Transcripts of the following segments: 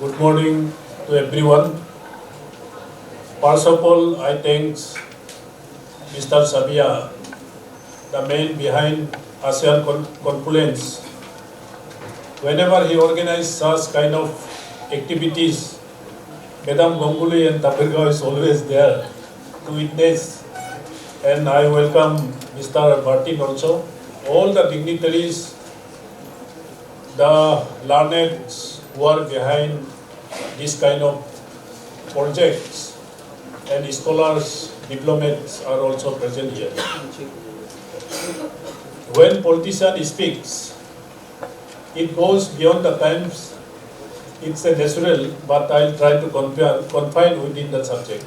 Good morning to everyone. First of all, I thank Mr. Sabia, the man behind ASEAN Conference. Whenever he organizes such kind of activities, Madam Ganguly and Tapir is always there to witness. And I welcome Mr. Martin also. All the dignitaries, the learned who are behind this kind of projects, and scholars, diplomats are also present here. When politician speaks, it goes beyond the times. It's a natural, but I'll try to confine within the subject.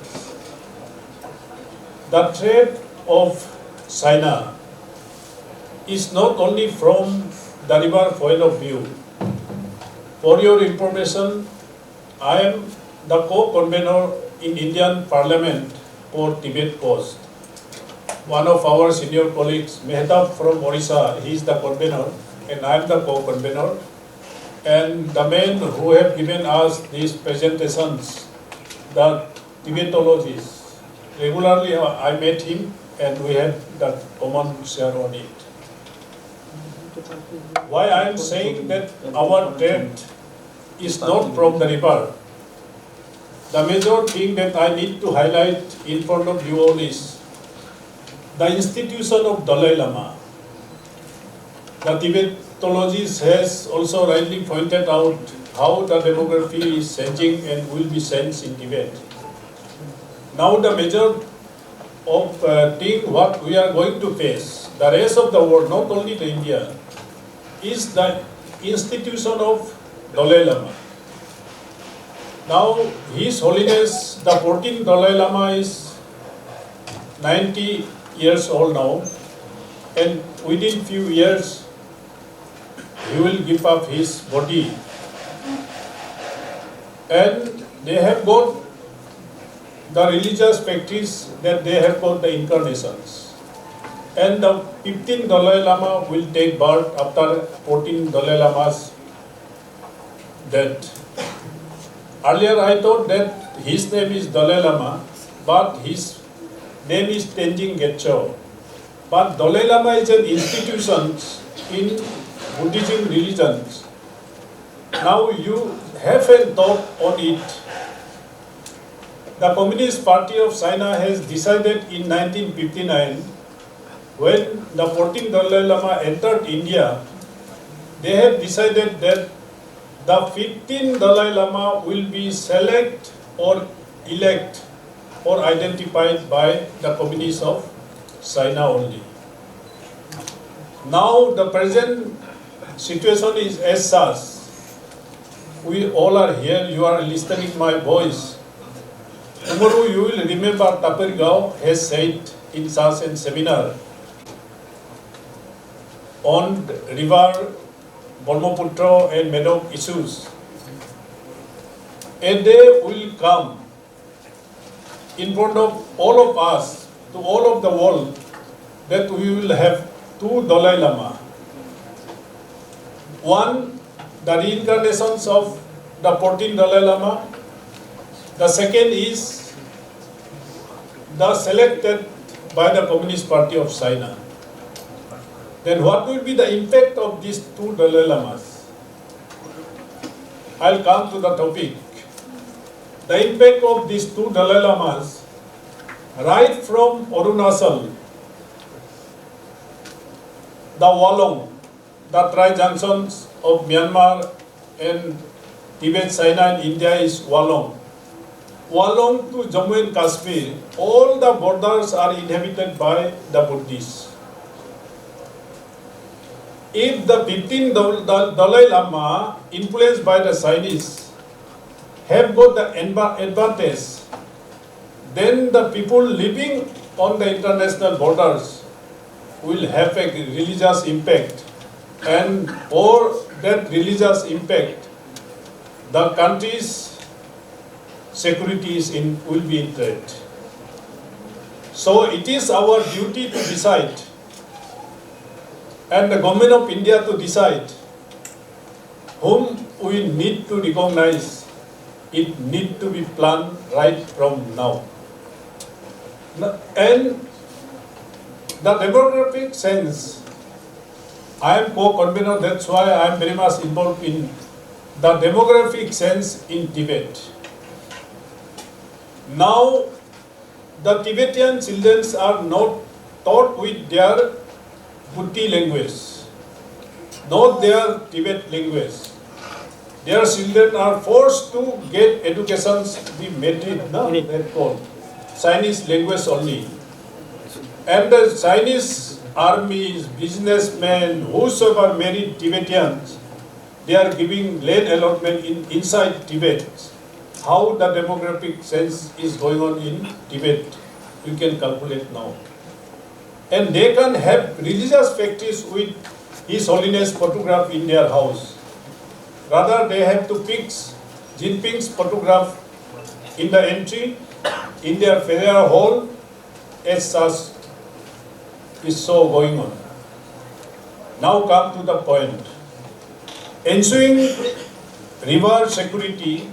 The threat of China is not only from the river point of view. For your information, I am the co-convener in Indian Parliament for Tibet Coast. One of our senior colleagues, Mehtab from Orissa, he is the convener and I am the co-convener. And the men who have given us these presentations, the Tibetologists, regularly I met him and we have the common share on it. Why I am saying that our threat is not from the river. The major thing that I need to highlight in front of you all is the institution of Dalai Lama. The Tibetologist has also rightly pointed out how the demography is changing and will be changed in Tibet. Now the major of thing what we are going to face, the rest of the world, not only the India, is the institution of Dalai Lama. Now, His Holiness, the 14th Dalai Lama is 90 years old now, and within few years, he will give up his body. And they have got the religious practice that they have got the incarnations. And the 15th Dalai Lama will take birth after 14 Dalai Lama's death. Earlier I thought that his name is Dalai Lama, but his name is Tenzin Gyatso. But Dalai Lama is an institution in Buddhism religions. Now you have a thought on it. The Communist Party of China has decided in 1959, when the 14th Dalai Lama entered India, they have decided that the 15th Dalai Lama will be select or elect or identified by the Communists of China only. Now the present situation is as such. We all are here, you are listening my voice. Tomorrow you will remember Tapir has said in such a seminar on river, Brahmaputra and Medoc issues. A day will come in front of all of us, to all of the world, that we will have two Dalai Lama. One, the reincarnations of the 14th Dalai Lama. The second is the selected by the Communist Party of China. Then what will be the impact of these two Dalai Lamas? I'll come to the topic. The impact of these two Dalai Lamas, right from Arunachal, the Wallong, the tri-junctions of Myanmar and Tibet, China and India is Wallong. Wallong to Jammu and Kashmir, all the borders are inhabited by the Buddhists. If the 15th Dalai Lama, influenced by the Chinese, have got the advantage, then the people living on the international borders will have a religious impact, and for that religious impact, the country's security will be in threat. So it is our duty to decide, and the Government of India to decide whom we need to recognize it need to be planned right from now. And the demographic sense, I am co-convener, that's why I am very much involved in the demographic sense in Tibet. Now, the Tibetan children are not taught with their Buddhi language, not their Tibet language. Their children are forced to get educations the Mandarin, called Chinese language only. And the Chinese armies, businessmen, whosoever married Tibetans, they are giving land allotment inside Tibet. How the demographic sense is going on in Tibet, you can calculate now. And they can have religious practice with His Holiness photograph in their house. Rather, they have to fix Jinping's photograph in the entry, in their prayer hall, as such is so going on. Now come to the point. Ensuring river security,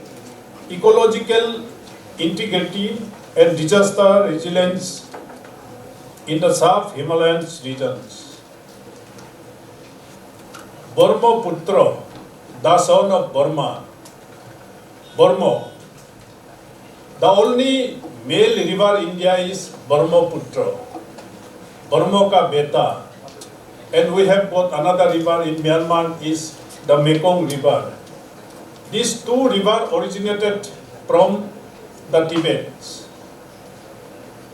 ecological integrity and disaster resilience in the South Himalayan regions. Brahmaputra, the son of Burma, the only male river in India is Brahmaputra, Burma ka beta, and we have got another river in Myanmar is the Mekong River. These two rivers originated from the Tibet,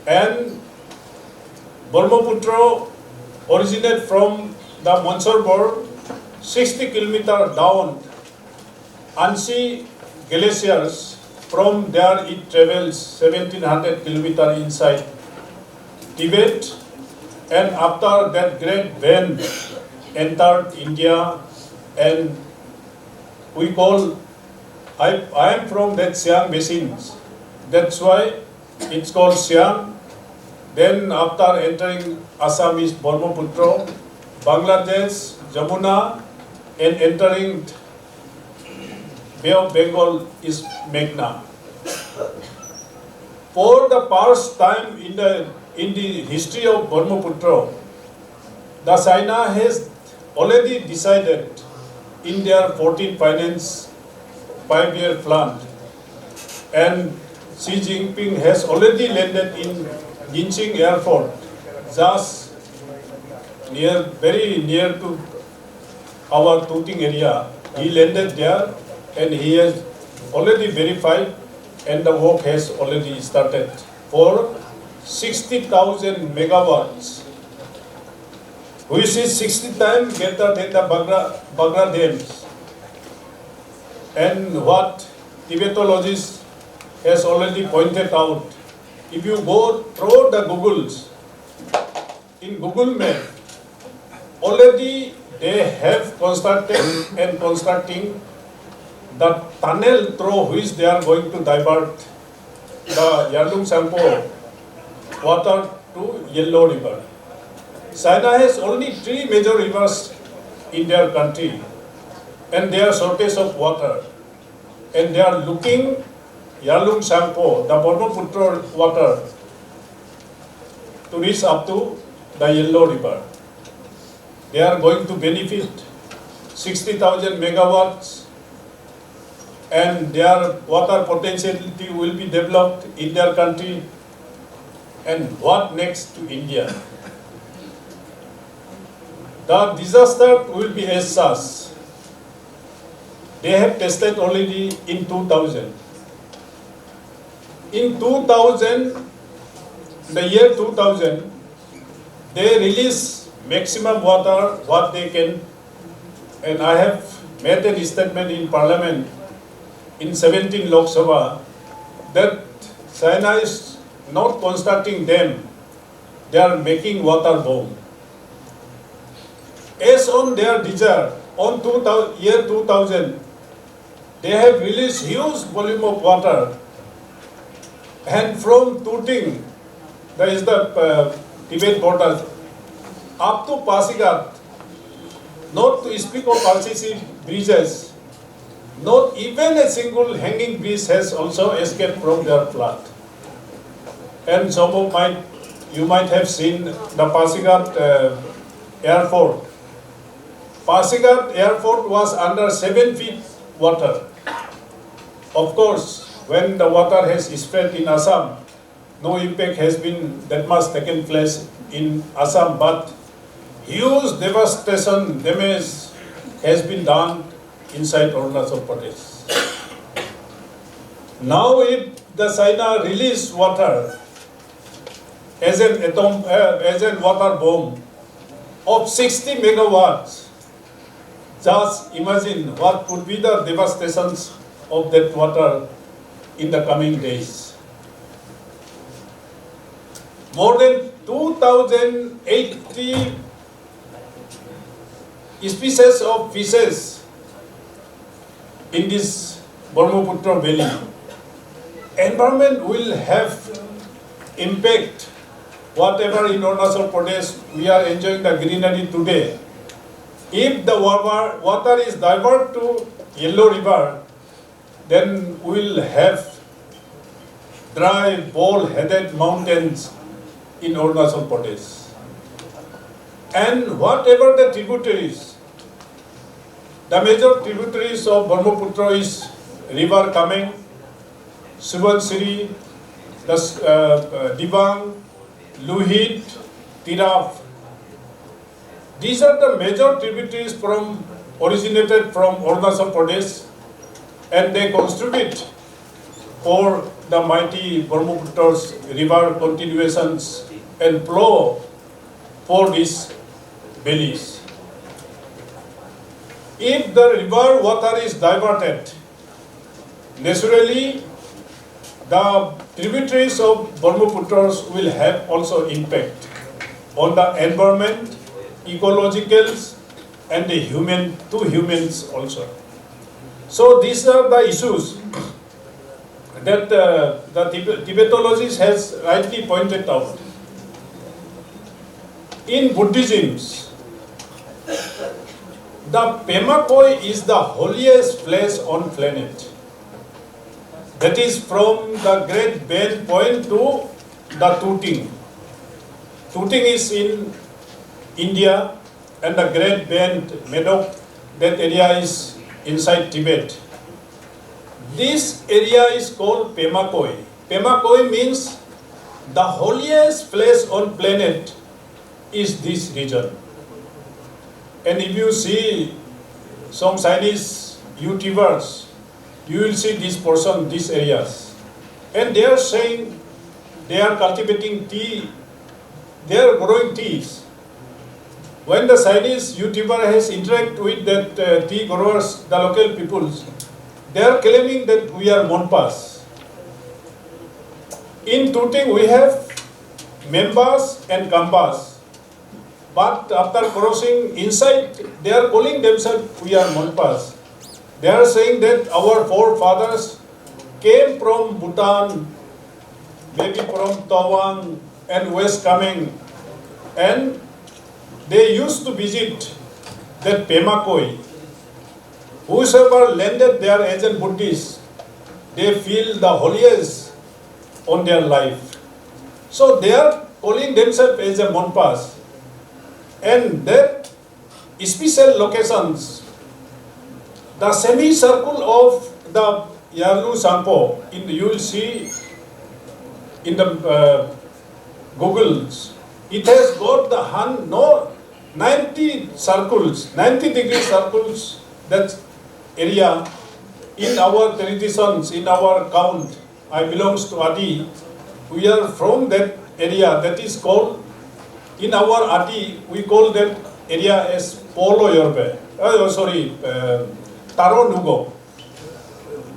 and Brahmaputra originated from the Mansarovar, 60 kilometers down, Ansi glaciers. From there it travels 1700 kilometers inside Tibet, and after that great vein entered India, and we call, I am from that Siang basin, that's why it's called Siang. Then after entering Assam is Brahmaputra, Bangladesh, Jamuna, and entering Bay of Bengal is Meghna. For the first time in the history of Brahmaputra, the China has already decided in their 14 finance 5-year plan, and Xi Jinping has already landed in Ginching Airport, just very near to our Tuting area. He landed there, and he has already verified, and the work has already started for 60,000 megawatts, which is 60 times better than the Bagra dams. And what Tibetologists has already pointed out, if you go through the Googles, in Google Map, already they have constructed and constructing the tunnel through which they are going to divert the Yarlung Sampo water to Yellow River. China has only 3 major rivers in their country, and they are shortage of water, and they are looking Yarlung Sampo, the Brahmaputra water, to reach up to the Yellow River. They are going to benefit 60,000 megawatts, and their water potentiality will be developed in their country. And what next to India? The disaster will be as such. They have tested already in 2000. In 2000, the year 2000, they release maximum water what they can, and I have made a statement in Parliament in 17 Lok Sabha that China is not constructing dam, they are making water bomb. As on their desire, on year 2000, they have released huge volume of water, and from Tuting, that is the Tibet border, up to Pasigat, not to speak of RCC bridges, Not even a single hanging bridge has also escaped from their flood. And you might have seen the Pasigat airport. Pasigat airport was under 7 feet water. Of course, when the water has spread in Assam, no impact has been that much taken place in Assam, but huge devastation, damage has been done inside Arunachal Pradesh. Now, if the China release water as an water bomb of 60 megawatts, just imagine what would be the devastations of that water in the coming days. More than 2,080 species of fishes in this Brahmaputra valley. Environment will have impact. Whatever in Arunachal Pradesh we are enjoying the greenery today. If the water is diverted to Yellow River, then we will have dry, bald-headed mountains in Arunachal Pradesh. And whatever the tributaries, the major tributaries of Brahmaputra is river coming, Subansiri, Dibang, Luhit, Tiraf. These are the major tributaries originated from Arunachal Pradesh, and they contribute for the mighty Brahmaputra's river continuations and flow for these valleys. If the river water is diverted, naturally the tributaries of Brahmaputra will have also impact on the environment, ecologicals, and the humans also. So these are the issues that the Tibetologist has rightly pointed out. In Buddhism, the Pema Koi is the holiest place on planet. That is from the Great Bend Point to the Tooting. Tooting is in India, and the Great Bend, Medoc, that area is inside Tibet. This area is called Pema Koi. Pema Koi means the holiest place on planet is this region. And if you see some Chinese YouTubers, you will see this portion, these areas. And they are saying they are cultivating tea, they are growing teas. When the Chinese YouTuber has interacted with that tea growers, the local peoples, they are claiming that we are Monpas. In Tooting we have Membas and Kambas. But after crossing inside, they are calling themselves we are Monpas. They are saying that our forefathers came from Bhutan, maybe from Tawang and West Kameng, and they used to visit that Pema Koi. Whosoever landed there as a Buddhist, they feel the holiest on their life. So they are calling themselves as a Monpas. And that special locations, the semicircle of the Yarlu Sampo, you will see in the Googles, it has got the 90 circles, 90-degree circles, that area in our traditions, in our count. I belongs to Adi. We are from that area that is called, in our Adi, we call that area as Polo Yorbe. Taro Nugo.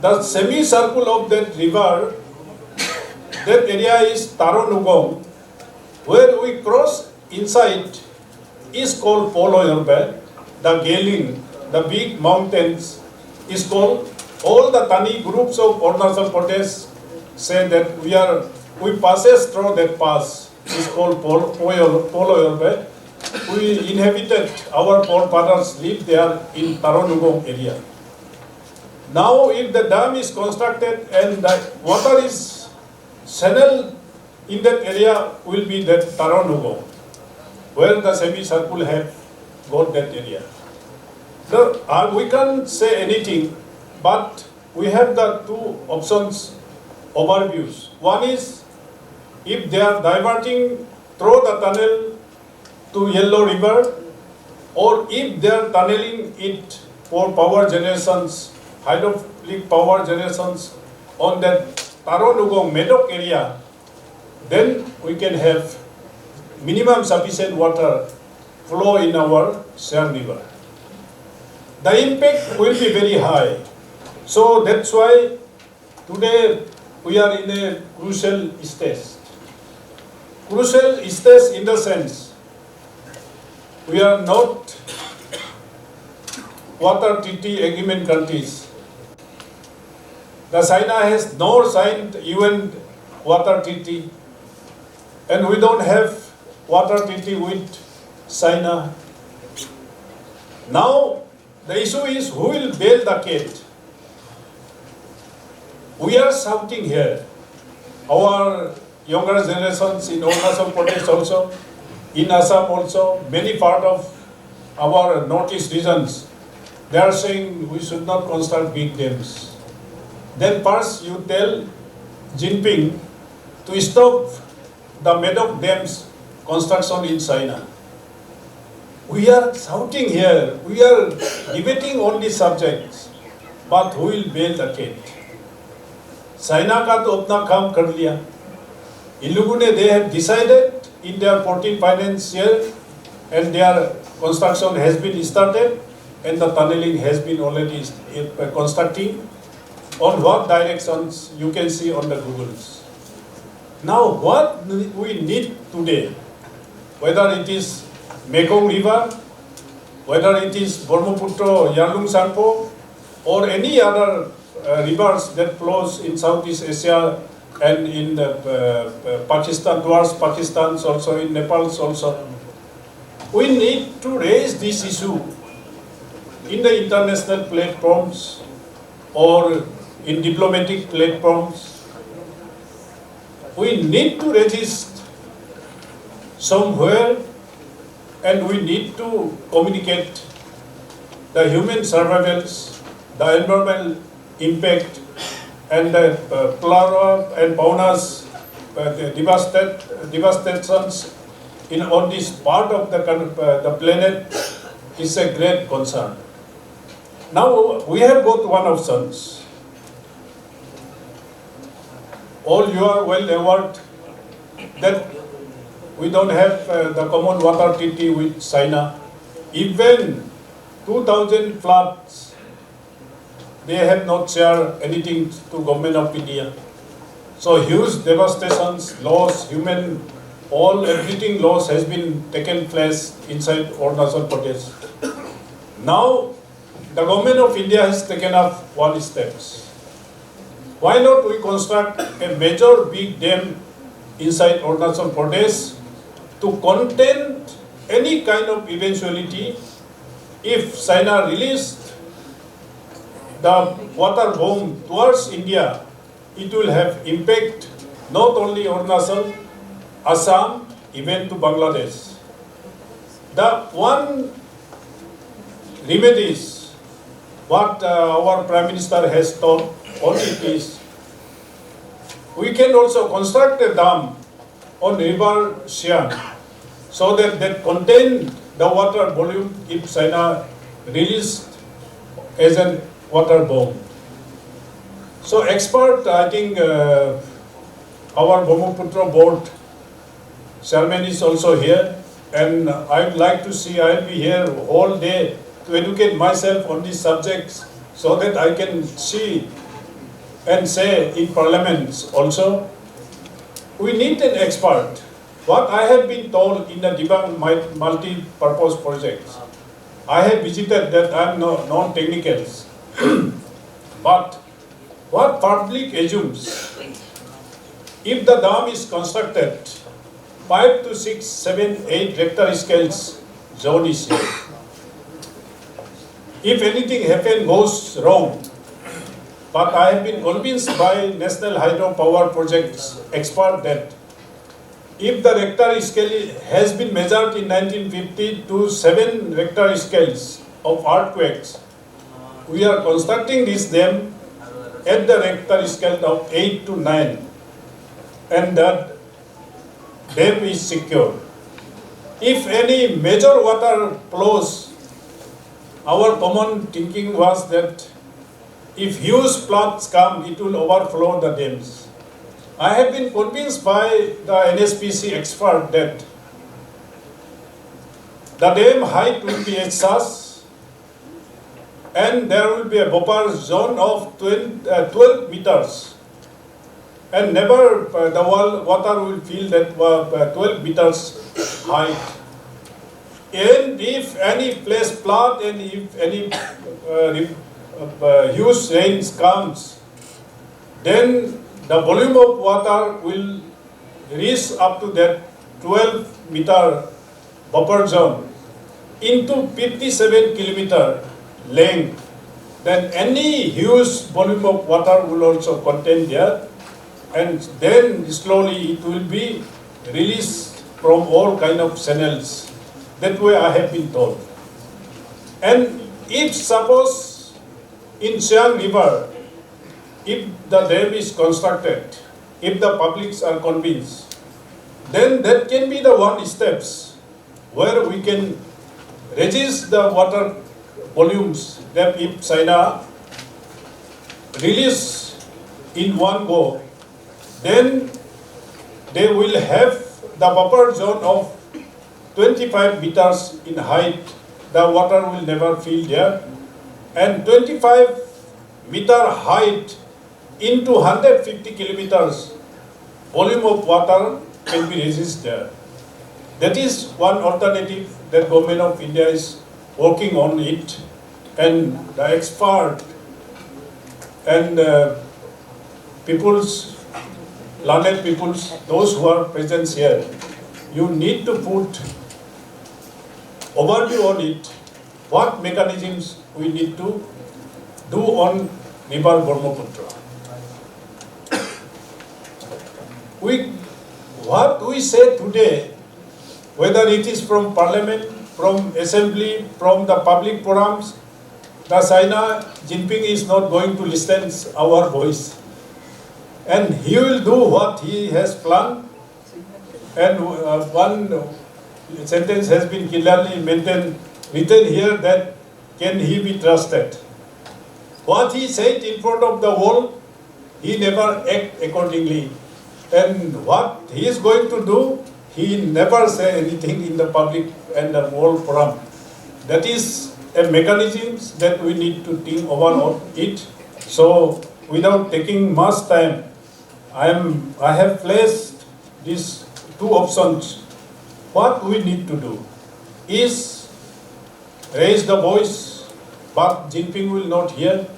The semicircle of that river, that area is Taro Nugo. Where we cross inside is called Polo Yorbe. The Galing, the big mountains, is called, all the Tani groups of Arunachal Pradesh say that we passes through that pass. Is called Polo Yorbe. We inhabited, our forefathers lived there in Taronugong area. Now, if the dam is constructed and the water is channeled in that area, will be that Taranugo, where the semicircle have got that area. We can't say anything, but we have the two options overviews. One is if they are diverting through the tunnel to Yellow River, or if they are tunneling it for power generations, hydroelectric power generations on that Taronugong Medok area, then we can have minimum sufficient water flow in our Siam River. The impact will be very high. So that's why today we are in a crucial stage. Crucial stage in the sense we are not water treaty agreement countries. The China has not signed UN water treaty, and we don't have water treaty with China. Now the issue is who will bail the cat. We are shouting here. Our younger generations in Arunachal Pradesh also, in Assam also, many part of our northeast regions, they are saying we should not construct big dams. Then first you tell Jinping to stop the Medok dams construction in China. We are shouting here, we are debating on these subjects, but who will bail the cat? China का तो अपना काम कर लिया. इन लोगों ने they have decided in their 14 finance year, and their construction has been started, and the tunneling has been already constructing. On what directions you can see on the Googles. Now what we need today, whether it is Mekong River, whether it is Brahmaputra, Yarlung Sanpo, or any other rivers that flows in Southeast Asia and in Pakistan, towards Pakistan, also in Nepal also. We need to raise this issue in the international platforms or in diplomatic platforms. We need to resist somewhere, and we need to communicate the human survivals, the environmental impact, and the flora and fauna's devastations on this part of the planet is a great concern. Now we have got one options. All you are well aware that we don't have the common water treaty with China. Even 2000 floods, they have not shared anything to government of India. So huge devastations, loss, everything loss has been taken place inside Arunachal Pradesh. Now the government of India has taken up one steps. Why not we construct a major big dam inside Arunachal Pradesh to contain any kind of eventuality? If China released the water bomb towards India, it will have impact not only Arunachal, Assam, even to Bangladesh. The one remedies what our Prime Minister has told on it is, we can also construct a dam on River Siam so that contain the water volume if China released as a water bomb. So expert, I think our Brahmaputra board chairman is also here, and I would like to see, I will be here all day to educate myself on these subjects so that I can see and say in parliaments also. We need an expert. What I have been told in the debug multi-purpose projects, I have visited that, I am non-technicals. But what public assumes, if the dam is constructed, 5 to 6, 7, 8 Richter scales zone is here. If anything goes wrong, But I have been convinced by National Hydropower Project's expert that if the Richter scale has been measured in 1950 to 7 Richter scales of earthquakes, we are constructing this dam at the Richter scale of 8 to 9, and that dam is secure. If any major water flows, our common thinking was that if huge floods come, it will overflow the dams. I have been convinced by the NSPC expert that the dam height will be such and there will be a buffer zone of 12 meters, and never the water will fill that 12 meters height. And if any place flood and if any huge rains comes, then the volume of water will reach up to that 12-meter buffer zone into 57 kilometer length. Then any huge volume of water will also contain there, and then slowly it will be released from all kind of channels. That way I have been told. And if suppose in Siang River, if the dam is constructed, if the publics are convinced, then that can be the one steps where we can resist the water volumes that if China release in one go, then they will have the buffer zone of 25 meters in height. The water will never fill there, and 25-meter height into 150 kilometers volume of water can be resisted there. That is one alternative that Government of India is working on it, and the expert and learned peoples, those who are present here, you need to put overview on it, what mechanisms we need to do on river Brahmaputra. What we say today, whether it is from Parliament, from Assembly, from the public forums, the China Jinping is not going to listen our voice, and he will do what he has planned. And one sentence has been clearly written here, that can he be trusted? What he said in front of the world, he never act accordingly. And what he is going to do, he never say anything in the public and the world forum. That is a mechanism that we need to think about it. So without taking much time, I have placed these two options. What we need to do is raise the voice, but Jinping will not hear.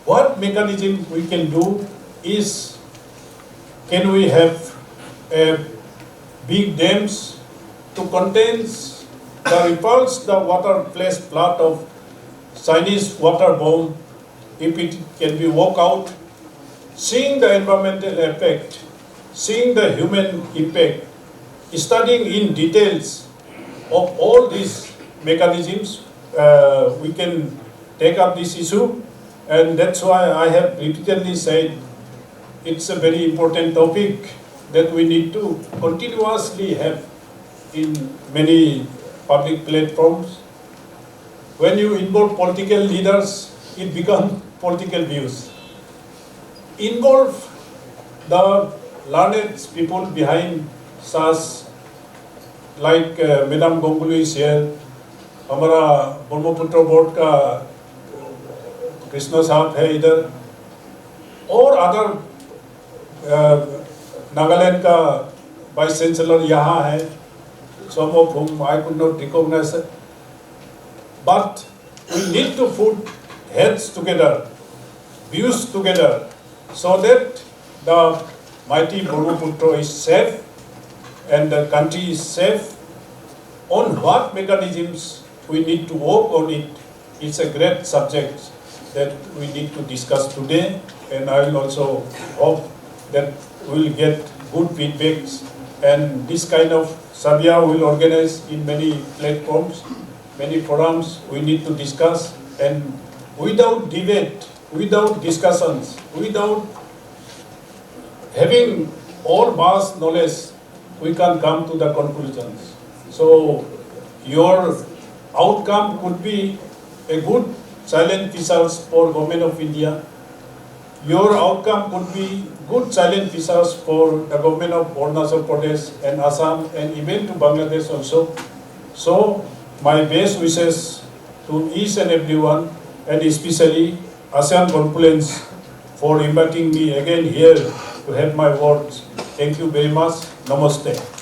What mechanism we can do is, can we have big dams to contain the repulse, the water place flood of Chinese water bomb, if it can be worked out, seeing the environmental effect, seeing the human impact, studying in details of all these mechanisms, we can take up this issue, and that's why I have repeatedly said it's a very important topic that we need to continuously have in many public platforms. When you involve political leaders, it becomes political views. Involve the learned people behind such, like Madam Gongulu is here, हमारा Brahmaputra board का कृष्ण साहब है इधर, और other Nagaland का vice chancellor यहाँ है, some of whom I could not recognize. But we need to put heads together, views together, so that the mighty Brahmaputra is safe and the country is safe. On what mechanisms we need to work on it, it's a great subject. that we need to discuss today, and I will also hope that we will get good feedbacks, and this kind of Sabia will organize in many platforms, many forums we need to discuss, and without debate, without discussions, without having all vast knowledge, we can come to the conclusions. So your outcome could be a good silent fishers for Government of India. Your outcome could be good silent fishers for the Government of Arunachal Pradesh and Assam and even to Bangladesh also. So my best wishes to each and everyone, and especially ASEAN Conference for inviting me again here to have my words. Thank you very much. Namaste.